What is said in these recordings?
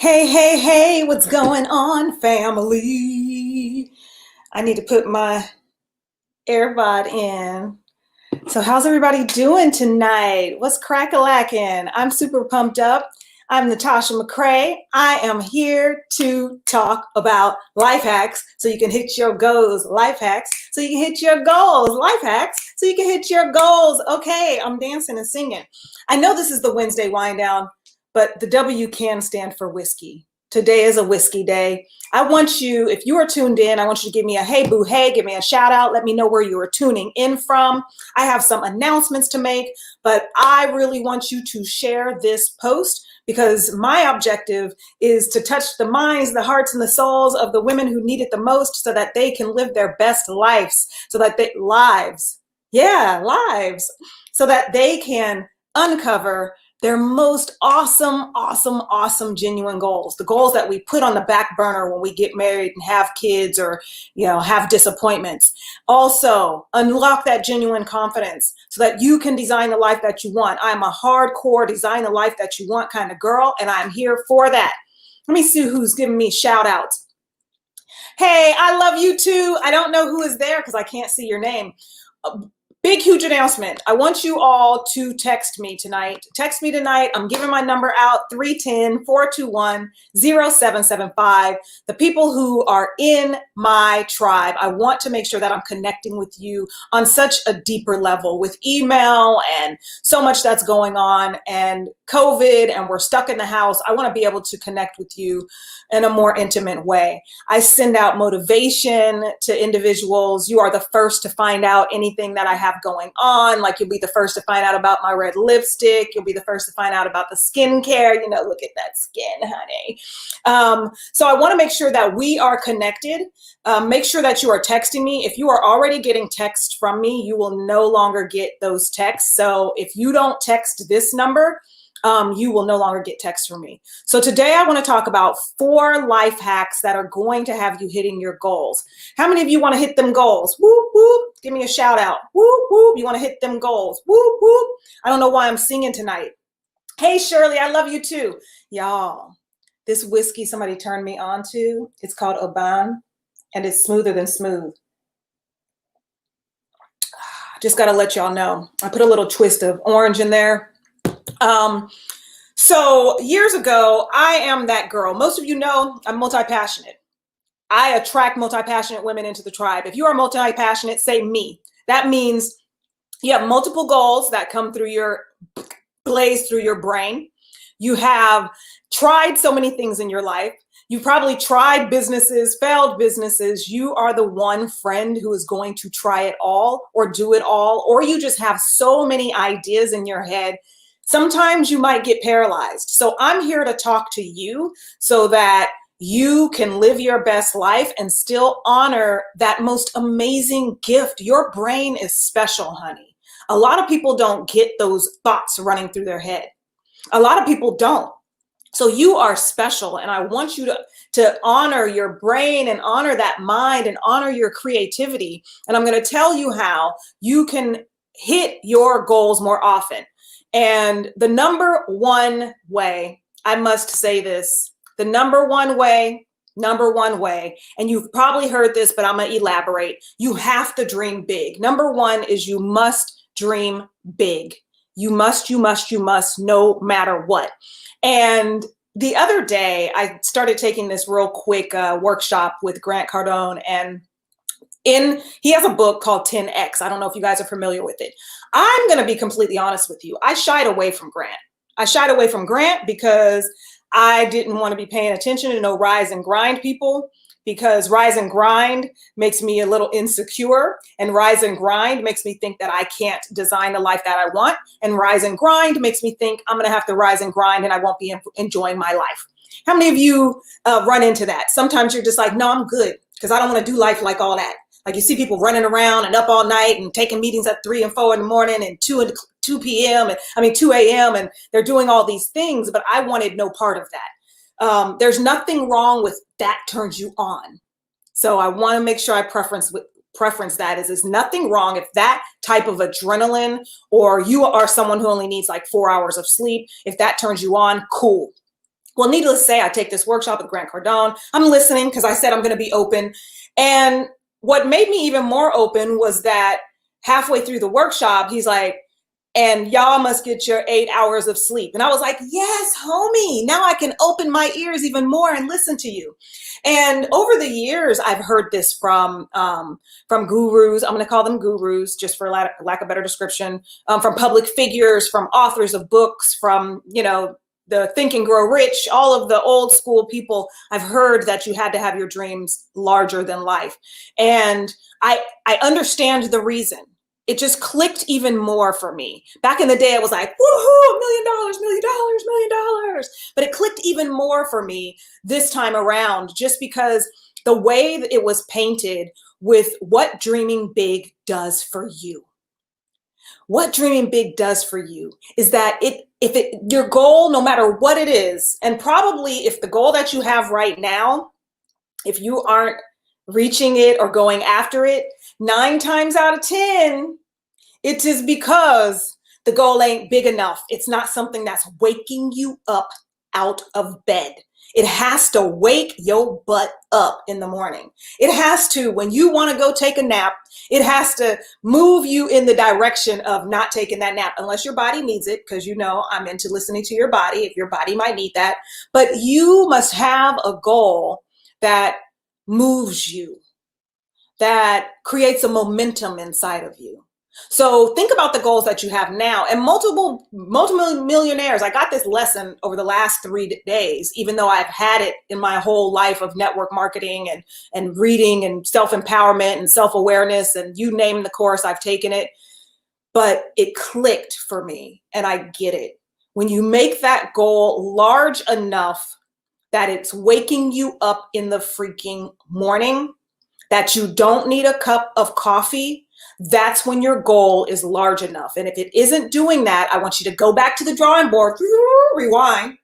Hey, hey, hey, what's going on, family? I need to put my AirPod in. So, how's everybody doing tonight? What's crack-a-lackin'? I'm super pumped up. I'm Natasha McCrae. I am here to talk about life hacks so you can hit your goals. Life hacks so you can hit your goals. Life hacks so you can hit your goals. Okay, I'm dancing and singing. I know this is the Wednesday wind down, but the W can stand for whiskey. Today is a whiskey day. I want you, if you are tuned in, I want you to give me a hey boo hey, give me a shout out. Let me know where you are tuning in from. I have some announcements to make, but I really want you to share this post because my objective is to touch the minds, the hearts, and the souls of the women who need it the most so that they can live their best lives, lives, so that they can uncover their most awesome, genuine goals, the goals that we put on the back burner when we get married and have kids or, have disappointments. Also, unlock that genuine confidence so that you can design the life that you want. I'm a hardcore design the life that you want kind of girl, and I'm here for that. Let me see who's giving me shout outs. Hey, I love you too. I don't know who is there because I can't see your name. Big, huge announcement. I want you all to text me tonight. Text me tonight. I'm giving my number out, 310-421-0775. The people who are in my tribe, I want to make sure that I'm connecting with you on such a deeper level with email and so much that's going on and COVID and we're stuck in the house. I want to be able to connect with you in a more intimate way. I send out motivation to individuals. You are the first to find out anything that I have going on. Like you'll be the first to find out about my red lipstick. You'll be the first to find out about the skincare. Look at that skin, honey. So I want to make sure that we are connected. Make sure that you are texting me. If you are already getting texts from me, you will no longer get those texts. So if you don't text this number, you will no longer get texts from me. So today I want to talk about 4 life hacks that are going to have you hitting your goals. How many of you want to hit them goals? Whoop, whoop. Give me a shout out. Whoop, whoop. You want to hit them goals. Whoop, whoop. I don't know why I'm singing tonight. Hey, Shirley, I love you too. Y'all, this whiskey somebody turned me on to, it's called Oban, and it's smoother than smooth. Just got to let y'all know. I put a little twist of orange in there. So years ago, I am that girl. Most of you know I'm multi-passionate. I attract multi-passionate women into the tribe. If you are multi-passionate, say me. That means you have multiple goals that come through your blaze through your brain. You have tried so many things in your life. You probably tried businesses, failed businesses. You are the one friend who is going to try it all or do it all, or you just have so many ideas in your head. Sometimes you might get paralyzed. So I'm here to talk to you so that you can live your best life and still honor that most amazing gift. Your brain is special, honey. A lot of people don't get those thoughts running through their head. A lot of people don't. So you are special, and I want you to honor your brain and honor that mind and honor your creativity. And I'm going to tell you how you can hit your goals more often. And the number one way, I must say this, the number one way, and you've probably heard this, but I'm going to elaborate. You have to dream big. Number one is you must dream big. You must, no matter what. And the other day, I started taking this real quick workshop with Grant Cardone, and he has a book called 10X. I don't know if you guys are familiar with it. I'm going to be completely honest with you. I shied away from Grant. Because I didn't want to be paying attention to no rise and grind people, because rise and grind makes me a little insecure, and rise and grind makes me think that I can't design the life that I want. And rise and grind makes me think I'm going to have to rise and grind and I won't be enjoying my life. How many of you run into that? Sometimes you're just like, no, I'm good because I don't want to do life like all that. Like you see people running around and up all night and taking meetings at 3 and 4 in the morning and 2 p.m. and 2 a.m. and they're doing all these things, but I wanted no part of that. There's nothing wrong with that turns you on. So I want to make sure I preference that is there's nothing wrong if that type of adrenaline, or you are someone who only needs like 4 hours of sleep. If that turns you on, cool. Well, needless to say, I take this workshop with Grant Cardone. I'm listening because I said I'm going to be open. And what made me even more open was that halfway through the workshop, he's like, and y'all must get your 8 hours of sleep. And I was like, yes, homie, now I can open my ears even more and listen to you. And over the years, I've heard this from gurus. I'm going to call them gurus just for lack of better description, from public figures, from authors of books, from, the Think and Grow Rich, all of the old school people. I've heard that you had to have your dreams larger than life. And I understand the reason. It just clicked even more for me. Back in the day, I was like, woohoo, $1 million, $1 million, $1 million. But it clicked even more for me this time around, just because the way that it was painted with what dreaming big does for you. What dreaming big does for you is that your goal, no matter what it is, and probably if the goal that you have right now, if you aren't reaching it or going after it, 9 times out of 10, it is because the goal ain't big enough. It's not something that's waking you up out of bed. It has to wake your butt up in the morning. It has to, when you want to go take a nap, it has to move you in the direction of not taking that nap, unless your body needs it, because I'm into listening to your body, if your body might need that. But you must have a goal that moves you, that creates a momentum inside of you. So think about the goals that you have now, and multiple millionaires. I got this lesson over the last 3 days, even though I've had it in my whole life of network marketing and reading and self-empowerment and self-awareness, and you name the course, I've taken it. But it clicked for me, and I get it. When you make that goal large enough that it's waking you up in the freaking morning, that you don't need a cup of coffee, that's when your goal is large enough. And if it isn't doing that, I want you to go back to the drawing board, rewind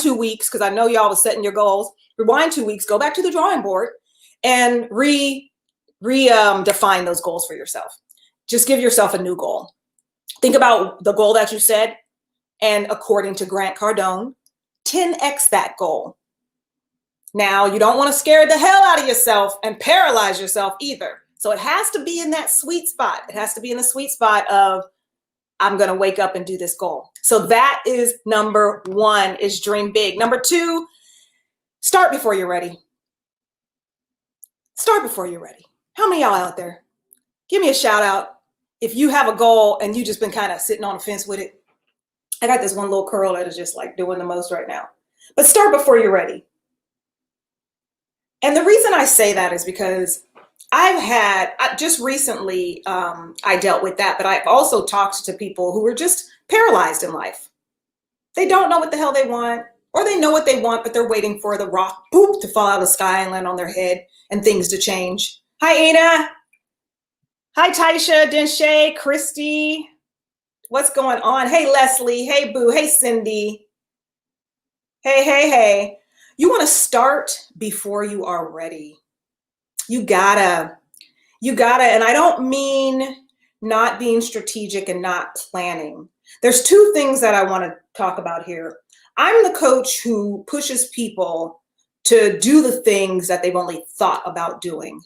2 weeks, because I know y'all was setting your goals. Rewind 2 weeks, go back to the drawing board and define those goals for yourself. Just give yourself a new goal. Think about the goal that you set, and according to Grant Cardone, 10x that goal. Now, you don't want to scare the hell out of yourself and paralyze yourself either. So it has to be in that sweet spot. It has to be in the sweet spot of, I'm going to wake up and do this goal. So that is number 1, is dream big. Number 2, start before you're ready. Start before you're ready. How many of y'all out there? Give me a shout out if you have a goal and you just been kind of sitting on the fence with it. I got this one little curl that is just like doing the most right now. But start before you're ready. And the reason I say that is because just recently, I dealt with that, but I've also talked to people who are just paralyzed in life. They don't know what the hell they want, or they know what they want, but they're waiting for the rock, boop, to fall out of the sky and land on their head and things to change. Hi, Ana. Hi, Taisha, Denshay, Christy. What's going on? Hey, Leslie. Hey, Boo. Hey, Cindy. Hey. You want to start before you are ready. You gotta, and I don't mean not being strategic and not planning. There's 2 things that I want to talk about here. I'm the coach who pushes people to do the things that they've only thought about doing.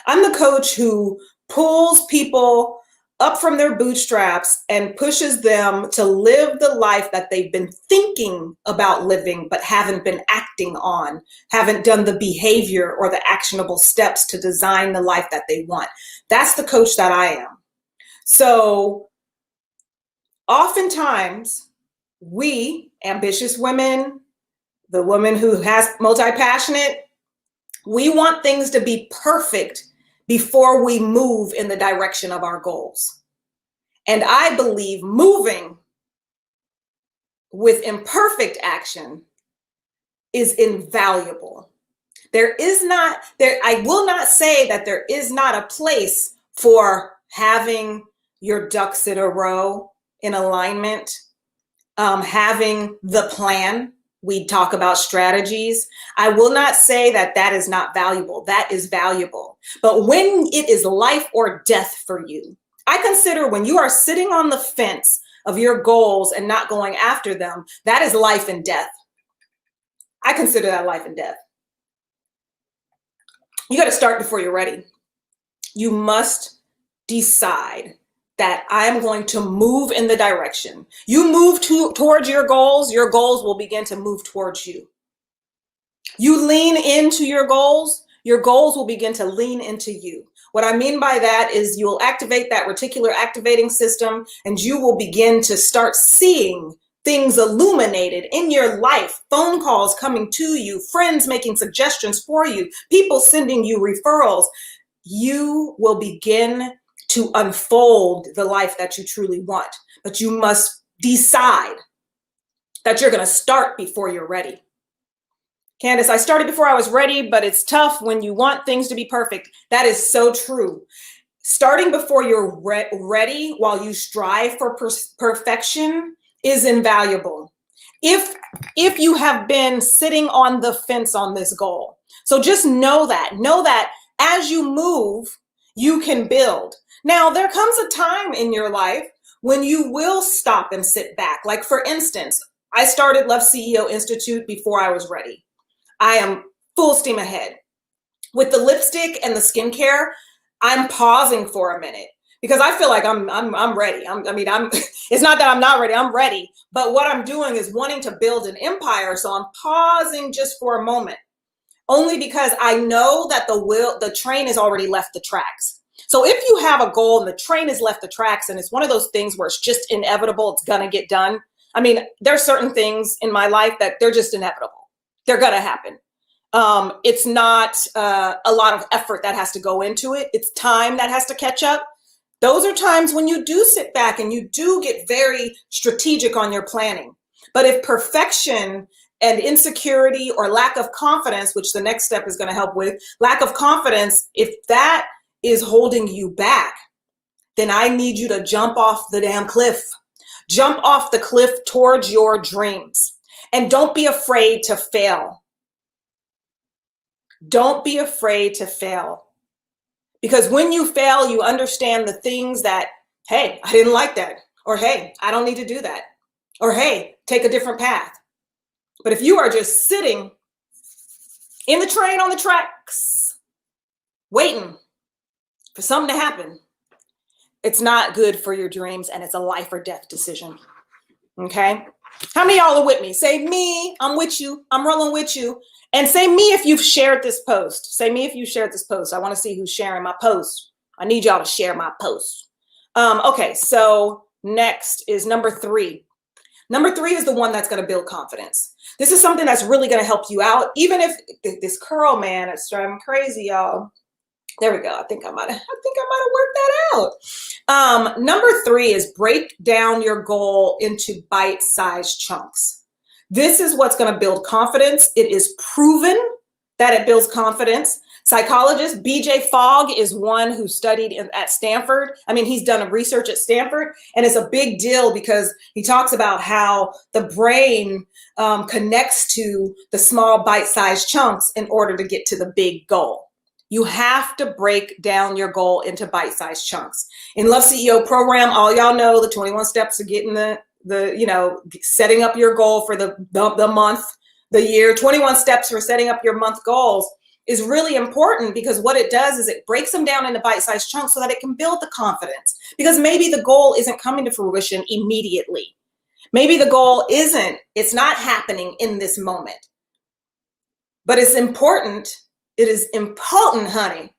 I'm the coach who pulls people up from their bootstraps and pushes them to live the life that they've been thinking about living, but haven't been acting on, haven't done the behavior or the actionable steps to design the life that they want. That's the coach that I am. So oftentimes we, ambitious women, the woman who has multi-passionate, we want things to be perfect before we move in the direction of our goals. And I believe moving with imperfect action is invaluable. I will not say that there is not a place for having your ducks in a row in alignment, having the plan. We talk about strategies. I will not say that that is not valuable. That is valuable. But when it is life or death for you, I consider when you are sitting on the fence of your goals and not going after them, that is life and death. I consider that life and death. You got to start before you're ready. You must decide that I am going to move in the direction. You move towards your goals will begin to move towards you. You lean into your goals will begin to lean into you. What I mean by that is you'll activate that reticular activating system, and you will begin to start seeing things illuminated in your life, phone calls coming to you, friends making suggestions for you, people sending you referrals. You will begin to unfold the life that you truly want, but you must decide that you're going to start before you're ready. Candace, I started before I was ready, but it's tough when you want things to be perfect. That is so true. Starting before you're ready while you strive for perfection is invaluable. If you have been sitting on the fence on this goal. So just know that as you move, you can build. Now, there comes a time in your life when you will stop and sit back. Like, for instance, I started Love CEO Institute before I was ready. I am full steam ahead. With the lipstick and the skincare, I'm pausing for a minute because I feel like I'm ready. It's not that I'm not ready, I'm ready. But what I'm doing is wanting to build an empire. So I'm pausing just for a moment, only because I know that the train has already left the tracks. So if you have a goal and the train has left the tracks and it's one of those things where it's just inevitable, it's gonna get done. I mean, there's certain things in my life that they're just inevitable. They're gonna happen. It's not a lot of effort that has to go into it. It's time that has to catch up. Those are times when you do sit back and you do get very strategic on your planning. But if perfection and insecurity or lack of confidence, which the next step is going to help with, lack of confidence, if that is holding you back, then I need you to jump off the damn cliff. Jump off the cliff towards your dreams. And don't be afraid to fail. Don't be afraid to fail. Because when you fail, you understand the things that, hey, I didn't like that. Or, hey, I don't need to do that. Or, hey, take a different path. But if you are just sitting in the train on the tracks, waiting for something to happen, it's not good for your dreams, and it's a life or death decision. Okay? How many of y'all are with me? Say me, I'm with you. I'm rolling with you. And say me if you've shared this post. Say me if you shared this post. I want to see who's sharing my post. I need y'all to share my post. Okay, so next is number 3. Number 3 is the one that's going to build confidence. This is something that's really going to help you out. Even if this curl, man, it's driving me crazy, y'all. There we go. I think I might have worked that out. Number 3 is break down your goal into bite-sized chunks. This is what's going to build confidence. It is proven that it builds confidence. Psychologist BJ Fogg is one who studied at Stanford. I mean, he's done research at Stanford, and it's a big deal because he talks about how the brain connects to the small bite-sized chunks in order to get to the big goal. You have to break down your goal into bite-sized chunks. In Love CEO program, all y'all know the 21 steps to getting setting up your goal for the month, the year. 21 steps for setting up your month goals is really important because what it does is it breaks them down into bite-sized chunks so that it can build the confidence. Because maybe the goal isn't coming to fruition immediately. Maybe the goal it's not happening in this moment. But it's important. It is important, honey,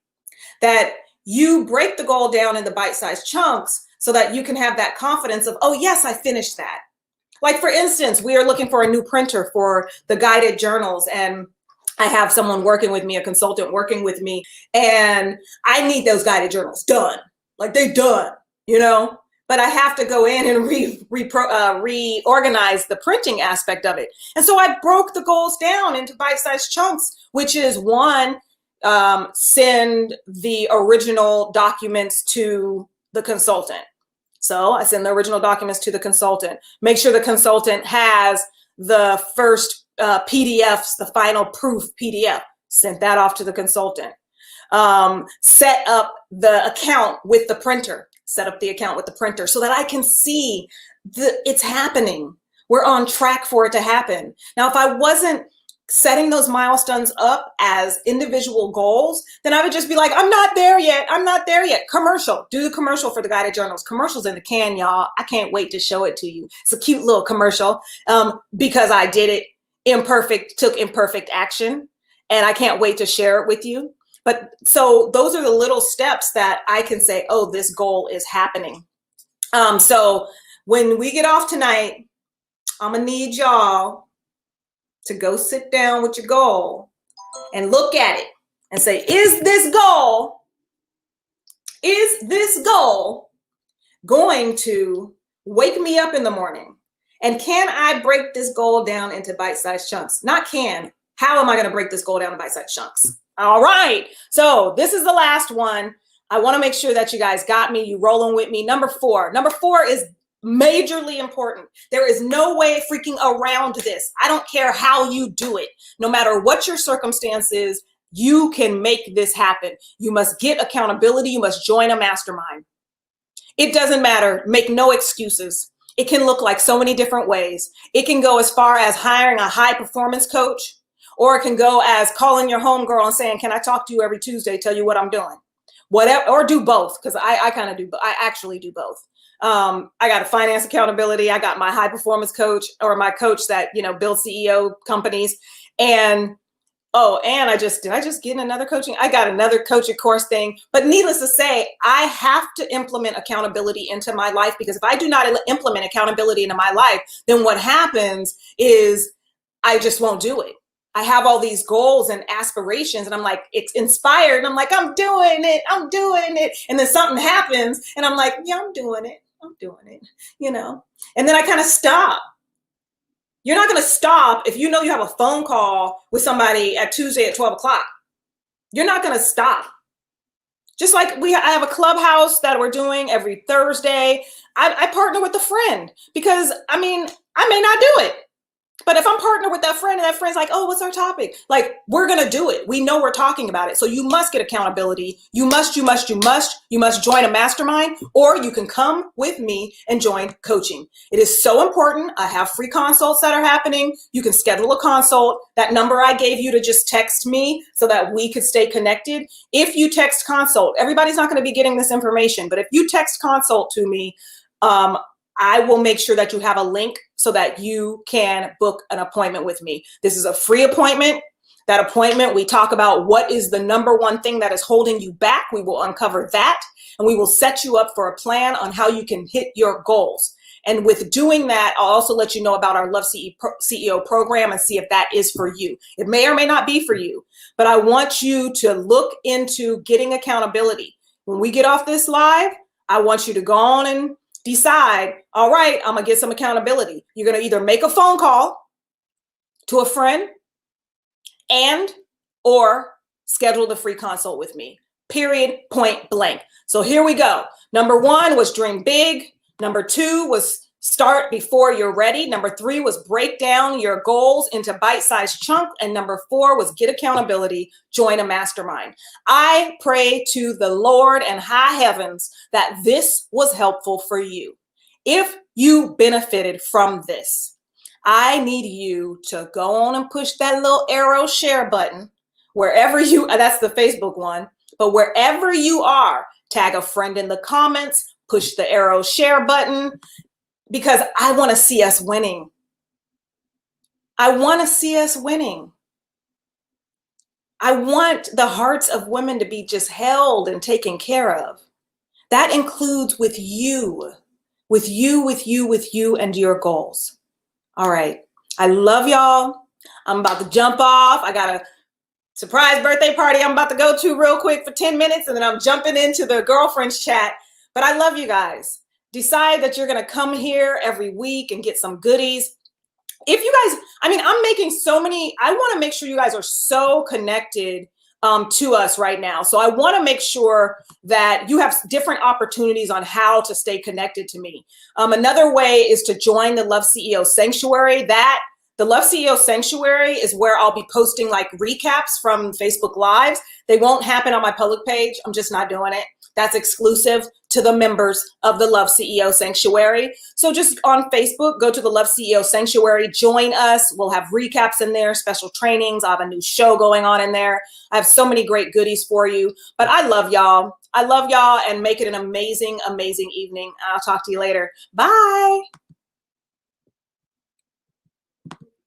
that you break the goal down into bite-sized chunks so that you can have that confidence of, oh, yes, I finished that. Like, for instance, we are looking for a new printer for the guided journals, and I have someone working with me, a consultant working with me, and I need those guided journals done. Like, they're done, but I have to go in and reorganize the printing aspect of it. And so I broke the goals down into bite-sized chunks, which is 1, send the original documents to the consultant. So I send the original documents to the consultant. Make sure the consultant has the first PDFs, the final proof PDF. Sent that off to the consultant. Set up the account with the printer. Set up the account with the printer so that I can see it's happening. We're on track for it to happen. Now, if I wasn't setting those milestones up as individual goals, then I would just be like, I'm not there yet. I'm not there yet. Commercial. Do the commercial for the guided journals. Commercial's in the can, y'all. I can't wait to show it to you. It's a cute little commercial because I did it took imperfect action, and I can't wait to share it with you. But so those are the little steps that I can say, oh, this goal is happening. So when we get off tonight, I'm gonna need y'all to go sit down with your goal and look at it and say, is this goal going to wake me up in the morning? And can I break this goal down into bite-sized chunks? Not can, how am I gonna break this goal down in bite-sized chunks? All right, so this is the last one. I wanna make sure that you guys got me, you rolling with me. Number four is majorly important. There is no way freaking around this. I don't care how you do it. No matter what your circumstances, you can make this happen. You must get accountability. You must join a mastermind. It doesn't matter. Make no excuses. It can look like so many different ways. It can go as far as hiring a high performance coach, or it can go as calling your homegirl and saying, can I talk to you every Tuesday, tell you what I'm doing? Whatever, or do both, because I actually do both. I got a finance accountability. I got my high performance coach, or my coach that, builds CEO companies. And did I just get another coaching? I got another coaching course thing. But needless to say, I have to implement accountability into my life, because if I do not implement accountability into my life, then what happens is I just won't do it. I have all these goals and aspirations, and I'm like, it's inspired. And I'm like, I'm doing it. And then something happens and I'm like, yeah, I'm doing it, and then I kind of stop. You're not going to stop if you have a phone call with somebody at Tuesday at 12 o'clock. You're not going to stop. Just like I have a clubhouse that we're doing every Thursday. I partner with a friend because I may not do it. But if I'm partnered with that friend and that friend's like, oh, what's our topic? Like, we're going to do it. We know we're talking about it. So you must get accountability. You must join a mastermind, or you can come with me and join coaching. It is so important. I have free consults that are happening. You can schedule a consult. That number I gave you to just text me so that we could stay connected. If you text consult, everybody's not going to be getting this information, but if you text consult to me, I will make sure that you have a link so that you can book an appointment with me. This is a free appointment. That appointment, we talk about what is the number one thing that is holding you back. We will uncover that, and we will set you up for a plan on how you can hit your goals. And with doing that, I'll also let you know about our Love CEO program and see if that is for you. It may or may not be for you, but I want you to look into getting accountability. When we get off this live, I want you to go on and decide, all right, I'm gonna get some accountability. You're gonna either make a phone call to a friend or schedule the free consult with me, period, point blank. So here we go. Number 1 was dream big. Number 2 was start before you're ready. Number 3 was break down your goals into bite-sized chunks. And number 4 was get accountability, join a mastermind. I pray to the Lord and high heavens that this was helpful for you. If you benefited from this, I need you to go on and push that little arrow share button wherever that's the Facebook one, but wherever you are, tag a friend in the comments, push the arrow share button, because I want to see us winning. I want to see us winning. I want the hearts of women to be just held and taken care of. That includes with you and your goals. All right. I love y'all. I'm about to jump off. I got a surprise birthday party I'm about to go to real quick for 10 minutes, and then I'm jumping into the girlfriends chat. But I love you guys. Decide that you're going to come here every week and get some goodies. If you guys, I'm making so many, I want to make sure you guys are so connected to us right now. So I want to make sure that you have different opportunities on how to stay connected to me. Another way is to join the Love CEO Sanctuary. The Love CEO Sanctuary is where I'll be posting like recaps from Facebook Lives. They won't happen on my public page. I'm just not doing it. that's exclusive to the members of the Love CEO Sanctuary. So just on Facebook, go to the Love CEO Sanctuary, join us. We'll have recaps in there, special trainings. I have a new show going on in there. I have so many great goodies for you. But I love y'all. I love y'all, and make it an amazing, amazing evening. I'll talk to you later. Bye.